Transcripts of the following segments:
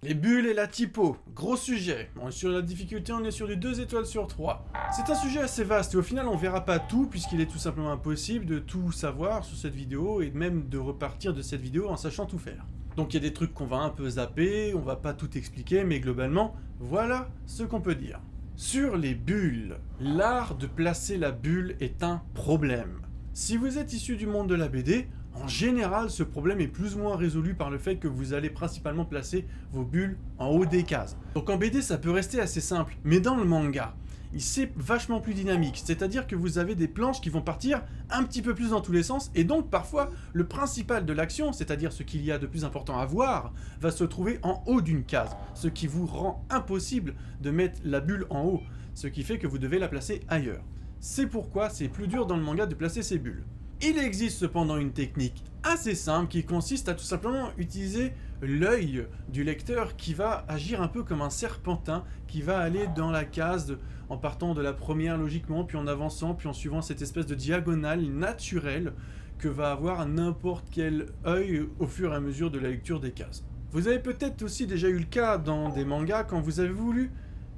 Les bulles et la typo, gros sujet. Sur la difficulté, on est sur du 2 étoiles sur 3. C'est un sujet assez vaste et au final, on verra pas tout puisqu'il est tout simplement impossible de tout savoir sur cette vidéo et même de repartir de cette vidéo en sachant tout faire. Donc il y a des trucs qu'on va un peu zapper, on va pas tout expliquer, mais globalement, voilà ce qu'on peut dire. Sur les bulles, l'art de placer la bulle est un problème. Si vous êtes issu du monde de la BD, en général, ce problème est plus ou moins résolu par le fait que vous allez principalement placer vos bulles en haut des cases. Donc en BD, ça peut rester assez simple, mais dans le manga, c'est vachement plus dynamique. C'est-à-dire que vous avez des planches qui vont partir un petit peu plus dans tous les sens, et donc parfois, le principal de l'action, c'est-à-dire ce qu'il y a de plus important à voir, va se trouver en haut d'une case, ce qui vous rend impossible de mettre la bulle en haut, ce qui fait que vous devez la placer ailleurs. C'est pourquoi c'est plus dur dans le manga de placer ces bulles. Il existe cependant une technique assez simple qui consiste à tout simplement utiliser l'œil du lecteur qui va agir un peu comme un serpentin qui va aller dans la case en partant de la première logiquement, puis en avançant, puis en suivant cette espèce de diagonale naturelle que va avoir n'importe quel œil au fur et à mesure de la lecture des cases. Vous avez peut-être aussi déjà eu le cas dans des mangas quand vous avez voulu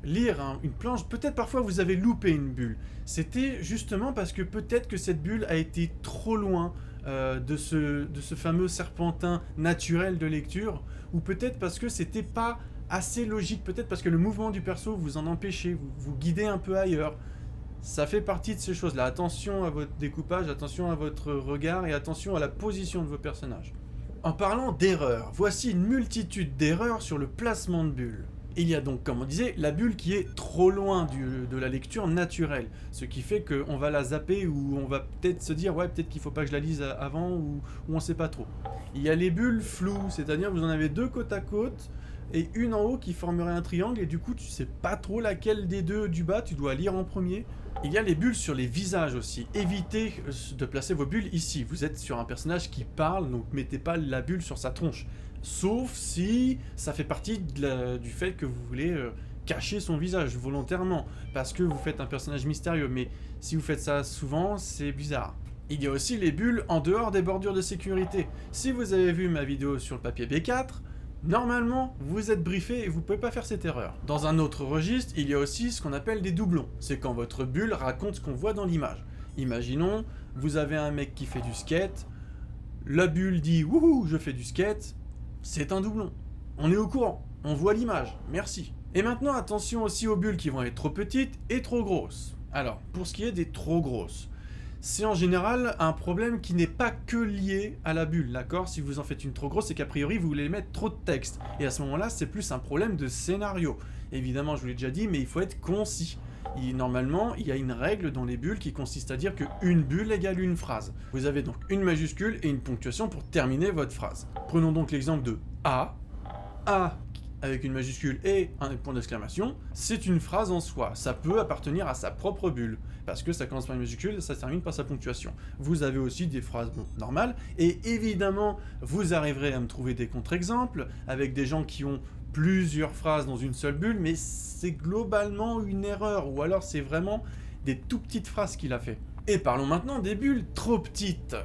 lire une planche, peut-être parfois vous avez loupé une bulle. C'était justement parce que peut-être que cette bulle a été trop loin de ce fameux serpentin naturel de lecture, ou peut-être parce que c'était pas assez logique, peut-être parce que le mouvement du perso vous en empêchez, vous guidez un peu ailleurs. Ça fait partie de ces choses-là. Attention à votre découpage, attention à votre regard et attention à la position de vos personnages. En parlant d'erreurs, voici une multitude d'erreurs sur le placement de bulles. Il y a donc, comme on disait, la bulle qui est trop loin de la lecture naturelle, ce qui fait qu'on va la zapper ou on va peut-être se dire ouais, peut-être qu'il faut pas que je la lise avant ou on sait pas trop. Il y a les bulles floues, c'est-à-dire vous en avez deux côte à côte et une en haut qui formerait un triangle et du coup tu sais pas trop laquelle des deux du bas tu dois lire en premier. Il y a les bulles sur les visages aussi. Évitez de placer vos bulles ici. Vous êtes sur un personnage qui parle, donc mettez pas la bulle sur sa tronche. Sauf si ça fait partie du fait que vous voulez cacher son visage volontairement, parce que vous faites un personnage mystérieux, mais si vous faites ça souvent, c'est bizarre. Il y a aussi les bulles en dehors des bordures de sécurité. Si vous avez vu ma vidéo sur le papier B4, normalement, vous êtes briefé et vous pouvez pas faire cette erreur. Dans un autre registre, il y a aussi ce qu'on appelle des doublons. C'est quand votre bulle raconte ce qu'on voit dans l'image. Imaginons, vous avez un mec qui fait du skate, la bulle dit « Wouhou, je fais du skate », c'est un doublon. On est au courant, on voit l'image, merci. Et maintenant, attention aussi aux bulles qui vont être trop petites et trop grosses. Alors, pour ce qui est des trop grosses, c'est en général un problème qui n'est pas que lié à la bulle, d'accord? Si vous en faites une trop grosse, c'est qu'a priori vous voulez mettre trop de texte. Et à ce moment-là, c'est plus un problème de scénario. Évidemment, je vous l'ai déjà dit, mais il faut être concis. Normalement, il y a une règle dans les bulles qui consiste à dire qu'une bulle égale une phrase. Vous avez donc une majuscule et une ponctuation pour terminer votre phrase. Prenons donc l'exemple de A avec une majuscule et un point d'exclamation, c'est une phrase en soi. Ça peut appartenir à sa propre bulle, parce que ça commence par une majuscule et ça se termine par sa ponctuation. Vous avez aussi des phrases normales, et évidemment, vous arriverez à me trouver des contre-exemples, avec des gens qui ont plusieurs phrases dans une seule bulle, mais c'est globalement une erreur, ou alors c'est vraiment des tout petites phrases qu'il a fait. Et parlons maintenant des bulles trop petites.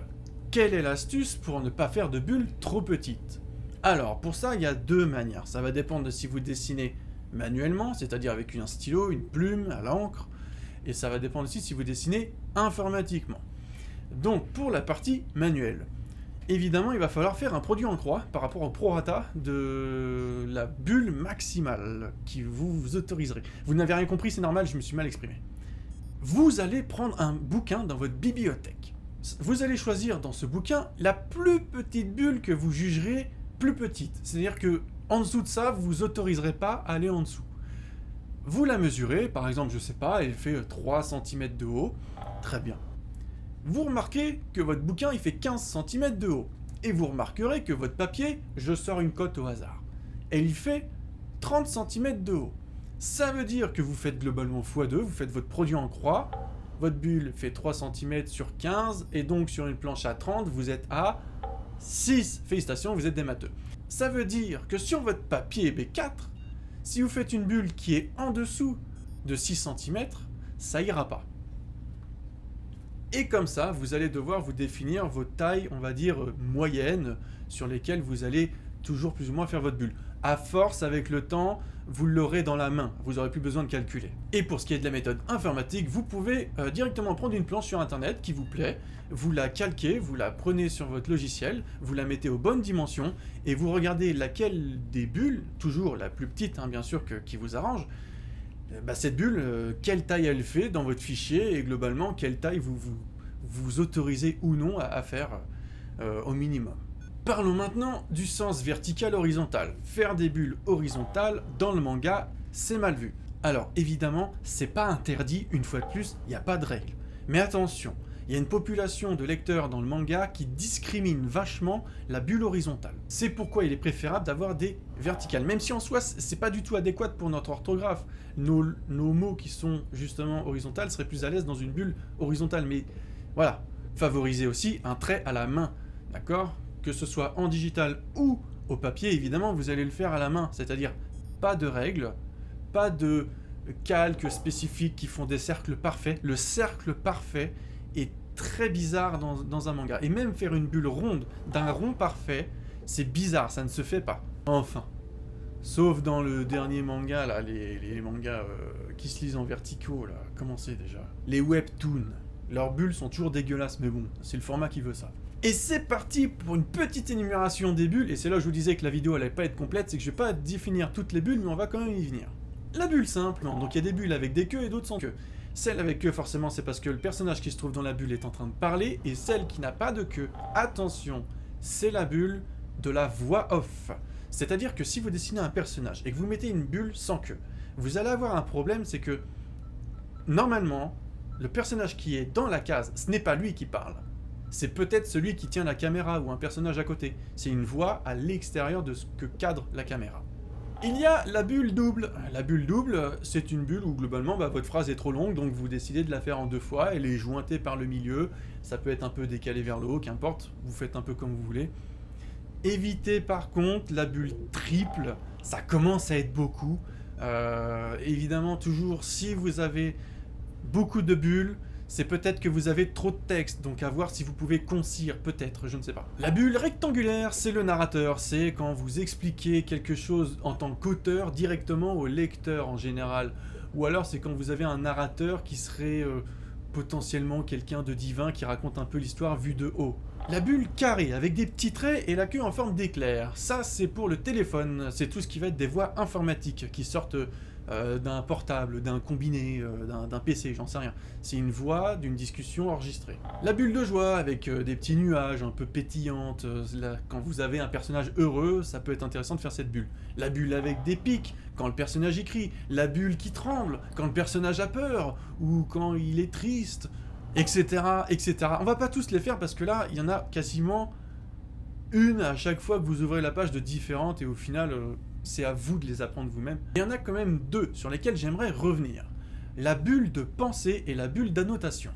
Quelle est l'astuce pour ne pas faire de bulles trop petites ? Alors, pour ça, il y a deux manières. Ça va dépendre de si vous dessinez manuellement, c'est-à-dire avec un stylo, une plume, à l'encre, et ça va dépendre aussi si vous dessinez informatiquement. Donc, pour la partie manuelle, évidemment, il va falloir faire un produit en croix par rapport au prorata de la bulle maximale qui vous autoriserez. Vous n'avez rien compris, c'est normal, je me suis mal exprimé. Vous allez prendre un bouquin dans votre bibliothèque. Vous allez choisir dans ce bouquin la plus petite bulle que vous jugerez plus petite. C'est-à-dire que en dessous de ça, vous vous autoriserez pas à aller en dessous. Vous la mesurez, par exemple, je sais pas, elle fait 3 cm de haut. Très bien. Vous remarquez que votre bouquin, il fait 15 cm de haut. Et vous remarquerez que votre papier, je sors une cote au hasard, elle il fait 30 cm de haut. Ça veut dire que vous faites globalement x2, vous faites votre produit en croix, votre bulle fait 3 cm sur 15, et donc sur une planche à 30, vous êtes à 6. Félicitations, vous êtes des matheux. Ça veut dire que sur votre papier B4, si vous faites une bulle qui est en dessous de 6 cm, ça ira pas. Et comme ça, vous allez devoir vous définir vos tailles, on va dire, moyennes, sur lesquelles vous allez toujours plus ou moins faire votre bulle. À force, avec le temps, vous l'aurez dans la main, vous n'aurez plus besoin de calculer. Et pour ce qui est de la méthode informatique, vous pouvez directement prendre une planche sur internet qui vous plaît, vous la calquez, vous la prenez sur votre logiciel, vous la mettez aux bonnes dimensions, et vous regardez laquelle des bulles, toujours la plus petite hein, bien sûr qui vous arrange, cette bulle, quelle taille elle fait dans votre fichier, et globalement quelle taille vous autorisez ou non à faire au minimum. Parlons maintenant du sens vertical-horizontal. Faire des bulles horizontales dans le manga, c'est mal vu. Alors évidemment, c'est pas interdit, une fois de plus, il n'y a pas de règle. Mais attention, il y a une population de lecteurs dans le manga qui discrimine vachement la bulle horizontale. C'est pourquoi il est préférable d'avoir des verticales, même si en soi, c'est pas du tout adéquat pour notre orthographe. Nos mots qui sont justement horizontales seraient plus à l'aise dans une bulle horizontale, mais voilà, favorisez aussi un trait à la main, d'accord ? Que ce soit en digital ou au papier, évidemment, vous allez le faire à la main. C'est-à-dire, pas de règles, pas de calques spécifiques qui font des cercles parfaits. Le cercle parfait est très bizarre dans un manga. Et même faire une bulle ronde d'un rond parfait, c'est bizarre, ça ne se fait pas. Enfin, sauf dans le dernier manga, là, les mangas qui se lisent en verticaux, là, comment c'est déjà ? Les webtoons. Leurs bulles sont toujours dégueulasses, mais bon, c'est le format qui veut ça. Et c'est parti pour une petite énumération des bulles, et c'est là où je vous disais que la vidéo allait pas être complète, c'est que je vais pas définir toutes les bulles, mais on va quand même y venir. La bulle simple, donc il y a des bulles avec des queues et d'autres sans queue. Celle avec queue, forcément, c'est parce que le personnage qui se trouve dans la bulle est en train de parler, et celle qui n'a pas de queue, attention, c'est la bulle de la voix off. C'est-à-dire que si vous dessinez un personnage et que vous mettez une bulle sans queue, vous allez avoir un problème, c'est que, normalement, le personnage qui est dans la case, ce n'est pas lui qui parle. C'est peut-être celui qui tient la caméra ou un personnage à côté. C'est une voix à l'extérieur de ce que cadre la caméra. Il y a la bulle double. La bulle double, c'est une bulle où globalement votre phrase est trop longue, donc vous décidez de la faire en 2 fois. Elle est jointée par le milieu. Ça peut être un peu décalé vers le haut, qu'importe. Vous faites un peu comme vous voulez. Évitez par contre la bulle triple. Ça commence à être beaucoup. Évidemment, toujours, si vous avez beaucoup de bulles, c'est peut-être que vous avez trop de texte, donc à voir si vous pouvez concire, peut-être, je ne sais pas. La bulle rectangulaire, c'est le narrateur, c'est quand vous expliquez quelque chose en tant qu'auteur directement au lecteur en général. Ou alors c'est quand vous avez un narrateur qui serait potentiellement quelqu'un de divin qui raconte un peu l'histoire vue de haut. La bulle carrée, avec des petits traits et la queue en forme d'éclair. Ça, c'est pour le téléphone, c'est tout ce qui va être des voix informatiques qui sortent d'un portable, d'un combiné, d'un PC, j'en sais rien. C'est une voix d'une discussion enregistrée. La bulle de joie, avec des petits nuages un peu pétillantes. Quand vous avez un personnage heureux, ça peut être intéressant de faire cette bulle. La bulle avec des pics, quand le personnage écrit. La bulle qui tremble, quand le personnage a peur, ou quand il est triste, etc., etc. On va pas tous les faire parce que là, il y en a quasiment une à chaque fois que vous ouvrez la page de différentes, et au final... c'est à vous de les apprendre vous-même. Il y en a quand même 2 sur lesquelles j'aimerais revenir. La bulle de pensée et la bulle d'annotation.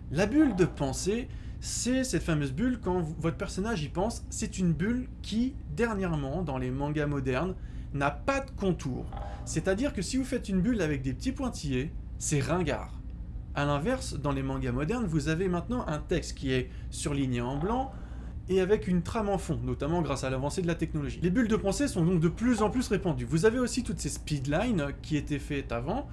La bulle de pensée, c'est cette fameuse bulle quand votre personnage y pense. C'est une bulle qui, dernièrement, dans les mangas modernes, n'a pas de contour. C'est-à-dire que si vous faites une bulle avec des petits pointillés, c'est ringard. A l'inverse, dans les mangas modernes, vous avez maintenant un texte qui est surligné en blanc, et avec une trame en fond, notamment grâce à l'avancée de la technologie. Les bulles de pensée sont donc de plus en plus répandues. Vous avez aussi toutes ces speedlines qui étaient faites avant,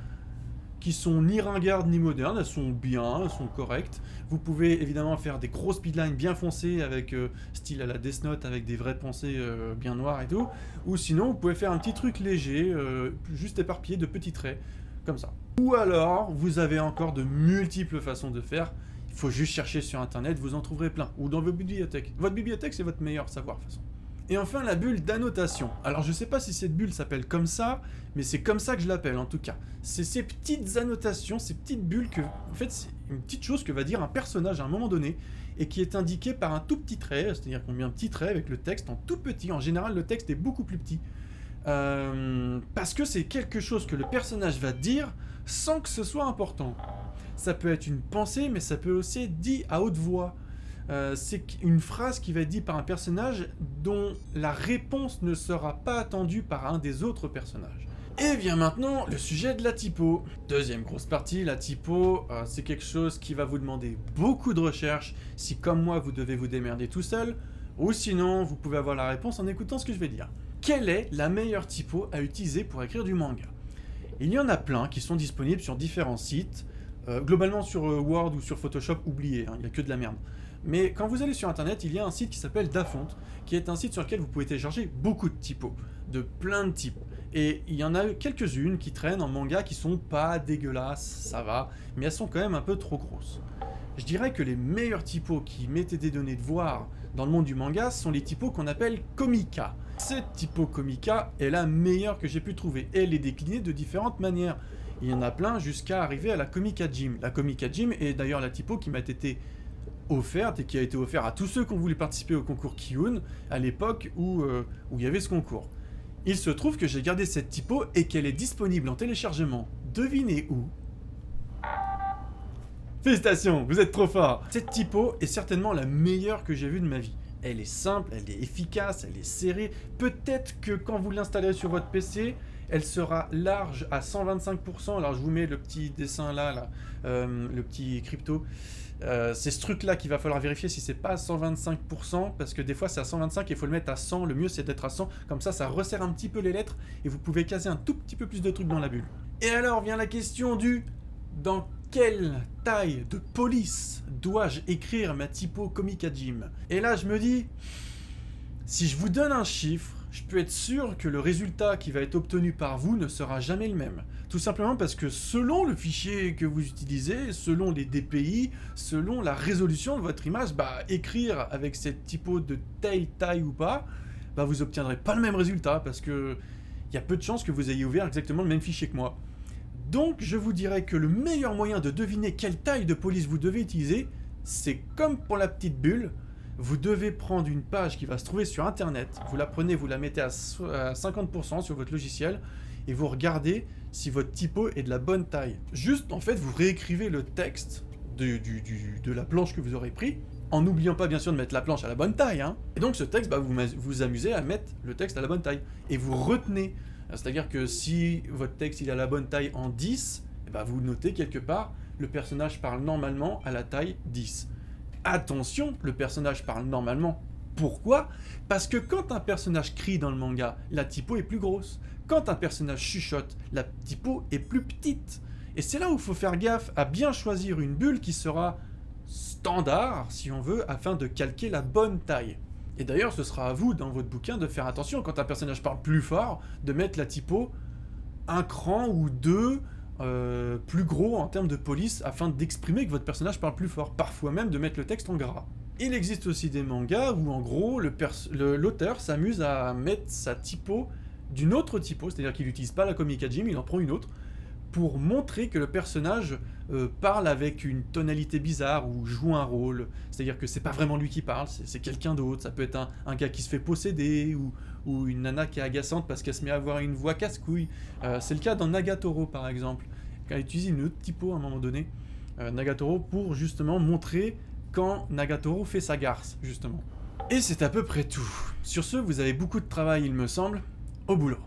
qui sont ni ringardes ni modernes, elles sont bien, elles sont correctes. Vous pouvez évidemment faire des grosses speedlines bien foncées, avec style à la Death Note, avec des vraies pensées bien noires et tout. Ou sinon, vous pouvez faire un petit truc léger, juste éparpillé de petits traits, comme ça. Ou alors, vous avez encore de multiples façons de faire. Il faut juste chercher sur internet, vous en trouverez plein. Ou dans vos bibliothèques. Votre bibliothèque, c'est votre meilleur savoir, de toute façon. Et enfin, la bulle d'annotation. Alors, je sais pas si cette bulle s'appelle comme ça, mais c'est comme ça que je l'appelle, en tout cas. C'est ces petites annotations, ces petites bulles que... En fait, c'est une petite chose que va dire un personnage à un moment donné, et qui est indiquée par un tout petit trait, c'est-à-dire qu'on met un petit trait avec le texte en tout petit. En général, le texte est beaucoup plus petit. Parce que c'est quelque chose que le personnage va dire sans que ce soit important. Ça peut être une pensée, mais ça peut aussi être dit à haute voix. C'est une phrase qui va être dite par un personnage dont la réponse ne sera pas attendue par un des autres personnages. Et vient maintenant le sujet de la typo. Deuxième grosse partie, la typo, c'est quelque chose qui va vous demander beaucoup de recherche. Si comme moi vous devez vous démerder tout seul, Ou sinon, vous pouvez avoir la réponse en écoutant ce que je vais dire. Quelle est la meilleure typo à utiliser pour écrire du manga? Il y en a plein qui sont disponibles sur différents sites. Globalement sur Word ou sur Photoshop, oubliez, hein, il n'y a que de la merde. Mais quand vous allez sur internet, il y a un site qui s'appelle Dafont, qui est un site sur lequel vous pouvez télécharger beaucoup de typos, de plein de types. Et il y en a quelques-unes qui traînent en manga qui sont pas dégueulasses, ça va, mais elles sont quand même un peu trop grosses. Je dirais que les meilleurs typos qui m'étaient données de voir dans le monde du manga sont les typos qu'on appelle Komika. Cette typo Komika est la meilleure que j'ai pu trouver, et elle est déclinée de différentes manières. Il y en a plein jusqu'à arriver à la Komika Jim. La Komika Jim est d'ailleurs la typo qui m'a été offerte et qui a été offerte à tous ceux qui ont voulu participer au concours Kiyun à l'époque où il y avait ce concours. Il se trouve que j'ai gardé cette typo et qu'elle est disponible en téléchargement. Devinez où? Félicitations, vous êtes trop fort. Cette typo est certainement la meilleure que j'ai vue de ma vie. Elle est simple, elle est efficace, elle est serrée. Peut-être que quand vous l'installerez sur votre PC, elle sera large à 125%. Alors je vous mets le petit dessin là, le petit crypto. C'est ce truc là qu'il va falloir vérifier si c'est pas à 125%, parce que des fois c'est à 125 et il faut le mettre à 100. Le mieux c'est d'être à 100, comme ça resserre un petit peu les lettres et vous pouvez caser un tout petit peu plus de trucs dans la bulle. Et alors vient la question du dans quelle taille de police dois-je écrire ma typo Komika Jim? Et là je me dis, si je vous donne un chiffre, je peux être sûr que le résultat qui va être obtenu par vous ne sera jamais le même. Tout simplement parce que selon le fichier que vous utilisez, selon les DPI, selon la résolution de votre image, écrire avec cette typo de telle taille ou pas, vous obtiendrez pas le même résultat parce que il y a peu de chances que vous ayez ouvert exactement le même fichier que moi. Donc je vous dirais que le meilleur moyen de deviner quelle taille de police vous devez utiliser, c'est comme pour la petite bulle. Vous devez prendre une page qui va se trouver sur internet, vous la prenez, vous la mettez à 50% sur votre logiciel et vous regardez si votre typo est de la bonne taille. Juste en fait vous réécrivez le texte de la planche que vous aurez pris, en n'oubliant pas bien sûr de mettre la planche à la bonne taille. Hein. Et donc ce texte, vous vous amusez à mettre le texte à la bonne taille. Et vous retenez, c'est-à-dire que si votre texte il a la bonne taille en 10, vous notez quelque part, le personnage parle normalement à la taille 10. Attention, le personnage parle normalement. Pourquoi? Parce que quand un personnage crie dans le manga, la typo est plus grosse. Quand un personnage chuchote, la typo est plus petite. Et c'est là où il faut faire gaffe à bien choisir une bulle qui sera standard, si on veut, afin de calquer la bonne taille. Et d'ailleurs, ce sera à vous, dans votre bouquin, de faire attention, quand un personnage parle plus fort, de mettre la typo un cran ou deux plus gros en termes de police afin d'exprimer que votre personnage parle plus fort, parfois même de mettre le texte en gras. Il existe aussi des mangas où en gros l'auteur s'amuse à mettre sa typo d'une autre typo, c'est-à-dire qu'il n'utilise pas la Komika Jim, il en prend une autre, pour montrer que le personnage parle avec une tonalité bizarre ou joue un rôle, c'est-à-dire que c'est pas vraiment lui qui parle, c'est quelqu'un d'autre, ça peut être un gars qui se fait posséder ou une nana qui est agaçante parce qu'elle se met à avoir une voix casse-couille. C'est le cas dans Nagatoro par exemple, quand elle utilise une autre typo à un moment donné, Nagatoro, pour justement montrer quand Nagatoro fait sa garce, justement. Et c'est à peu près tout. Sur ce, vous avez beaucoup de travail il me semble, au boulot.